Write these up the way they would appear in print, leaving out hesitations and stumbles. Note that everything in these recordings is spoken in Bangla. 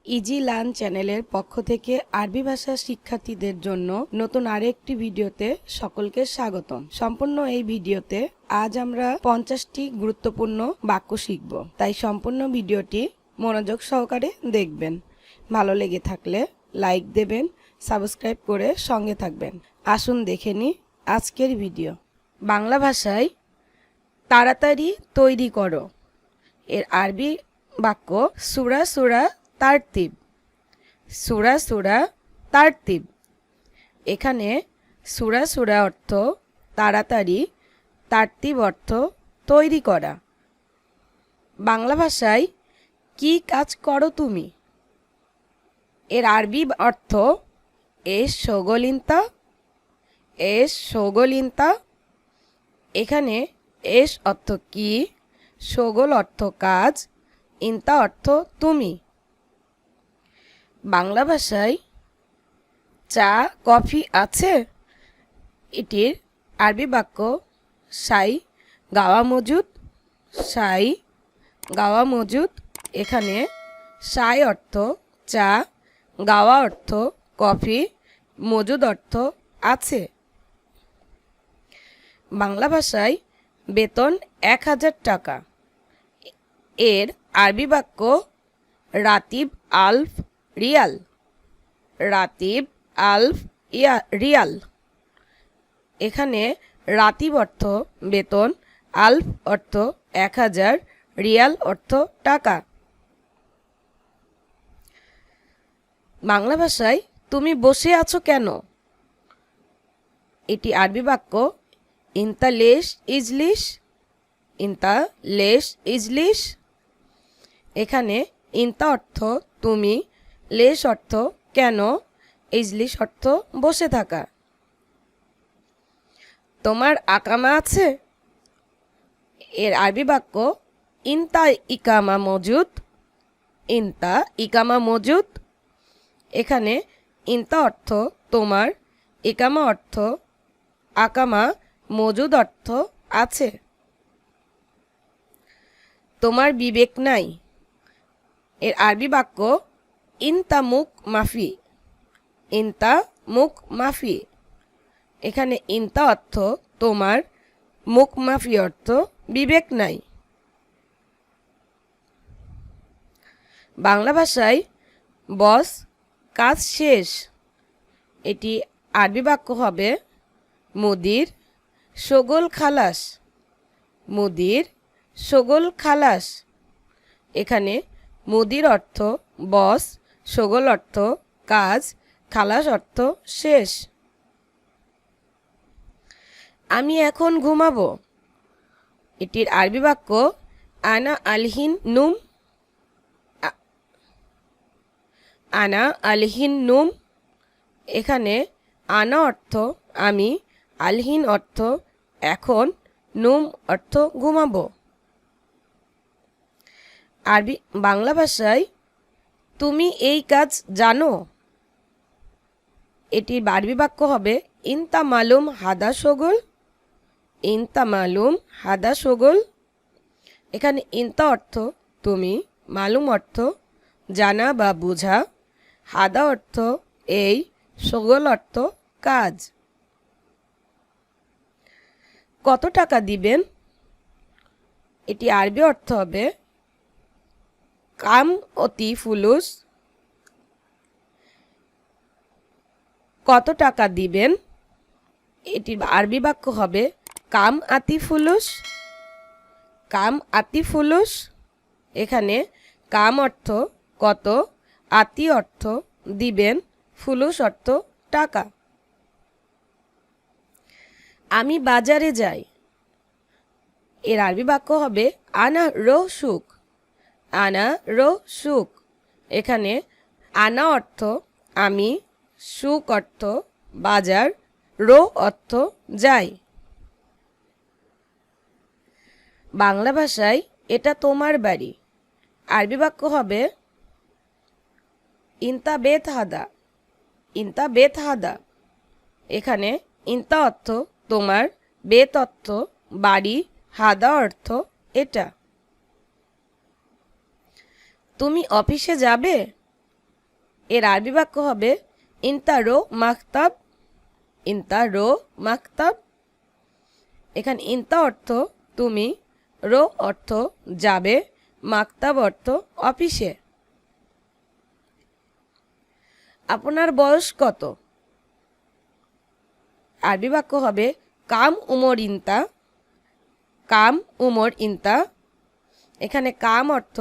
ইজি লার্ন চ্যানেলের পক্ষ থেকে আরবি ভাষা শিক্ষার্থীদের জন্য নতুন আরেকটি ভিডিওতে সকলকে স্বাগতম। সম্পূর্ণ এই ভিডিওতে আজ আমরা 50টি গুরুত্বপূর্ণ বাক্য শিখব, তাই সম্পূর্ণ ভিডিওটি মনোযোগ সহকারে দেখবেন। ভালো লেগে থাকলে লাইক দেবেন, সাবস্ক্রাইব করে সঙ্গে থাকবেন। আসুন দেখে নিই আজকের ভিডিও। বাংলা ভাষায় তাড়াতাড়ি তৈরি করো এর আরবি বাক্য সুরা সুরা তারতিব। সুরা সুরা তারতিব। এখানে সুরা সুরা অর্থ তাড়াতাড়ি, তারতিব অর্থ তৈরি করা। বাংলা ভাষায় কি কাজ করো তুমি এর আরবি অর্থ এস শোগলিন্তা। এস শোগলিন্তা। এখানে এস অর্থ কি, শোগল অর্থ কাজ, ইন্তা অর্থ তুমি। বাংলা ভাষায় চা কফি আছে এটির আরবি বাক্য সাই গাওয়া মজুদ। সাই গাওয়া মজুদ। এখানে সাই অর্থ চা, গাওয়া অর্থ কফি, মজুদ অর্থ আছে। বাংলা ভাষায় বেতন 1000 টাকা এর আরবি বাক্য রাতিব আলফ রিয়াল। রাতিব আলফ রিয়াল। এখানে রাতিব অর্থ বেতন, আলফ অর্থ 1000, রিয়াল অর্থ টাকা। বাংলা ভাষায় তুমি বসে আছো কেন এটি আরবি বাক্য ইন্তা লেশ ইজলিশ। ইন্তা লেশ ইজলিশ। এখানে ইন্তা অর্থ তুমি, লেশ অর্থ কেন, ইজলিশ অর্থ বসে থাকা। তোমার আকামা আছে এর আরবি বাক্য ইন্তা ইকামা মজুদ। ইন্তা ইকামা মজুদ। এখানে ইন্তা অর্থ তোমার, ইকামা অর্থ আকামা, মজুদ অর্থ আছে। তোমার বিবেক নাই এর আরবি বাক্য ইন্তা মুখ মাফি। ইন্তা মুখ মাফি। এখানে ইন্তা অর্থ তোমার, মুখ মাফি অর্থ বিবেক নাই। বাংলা ভাষায় বস কাজ শেষ এটি আরবি বাক্য হবে মুদির শোগল খালাস। মুদির শোগল খালাস। এখানে মুদির অর্থ বস, শোগল অর্থ কাজ, খালাস অর্থ শেষ। আমি এখন ঘুমাবো এটির আরবি বাক্য আনা আলহিন নুম। আনা আলহিন নুম। এখানে আনা অর্থ আমি, আলহিন অর্থ এখন, নুম অর্থ ঘুমাবো। আরবি বাংলা ভাষায় তুমি এই কাজ জানো এটির আরবি বাক্য হবে ইনতা মালুম হাদা শোগল। ইনতা মালুম হাদা শোগল। এখানে ইনতা অর্থ তুমি, মালুম অর্থ জানা বা বোঝা, হাদা অর্থ এই, শোগল অর্থ কাজ। কত টাকা দিবেন এটি আরবি অর্থ হবে কাম অতি ফুলুস। কত টাকা দিবেন এটির আরবি বাক্য হবে কাম আতি ফুলুস। কাম আতি ফুলুস। এখানে কাম অর্থ কত, আতি অর্থ দিবেন, ফুলুস অর্থ টাকা। আমি বাজারে যাই এর আরবি বাক্য হবে আনা রো সুক। আনা রো সুক। এখানে আনা অর্থ আমি, সুক অর্থ বাজার, রো অর্থ যাই। বাংলা ভাষায় এটা তোমার বাড়ি আরবি বাক্য হবে ইন্তা বেত হাদা। ইন্তা বেত হাদা। এখানে ইন্তা অর্থ তোমার, বেত অর্থ বাড়ি, হাদা অর্থ এটা। তুমি অফিসে যাবে এর আরবি বাক্য হবে ইনতা রো মাকতাব। ইনতা রো মাকতাব। এখানে ইনতা অর্থ তুমি, রো অর্থ যাবে, মাকতাব অর্থ অফিসে। আপনার বয়স কত? আরবি বাক্য হবে কাম উমর ইনতা। কাম উমর ইনতা। এখানে কাম অর্থ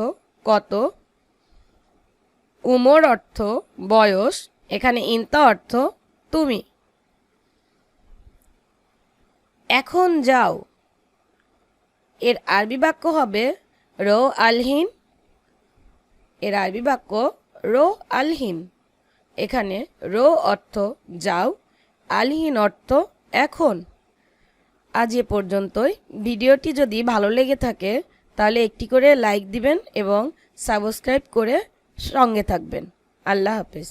কত, উমর অর্থ বয়স, এখানে ইনতা অর্থ তুমি। এখন যাও। এর আরবি বাক্য হবে রো আলহিন। এর আরবি বাক্য রো আলহিন। এখানে রো অর্থ যাও, আলহিন অর্থ এখন। আজ এ পর্যন্তই। ভিডিওটি যদি ভালো লেগে থাকে তাহলে একটি করে লাইক দিবেন এবং সাবস্ক্রাইব করে সঙ্গে থাকবেন। আল্লাহ হাফেজ।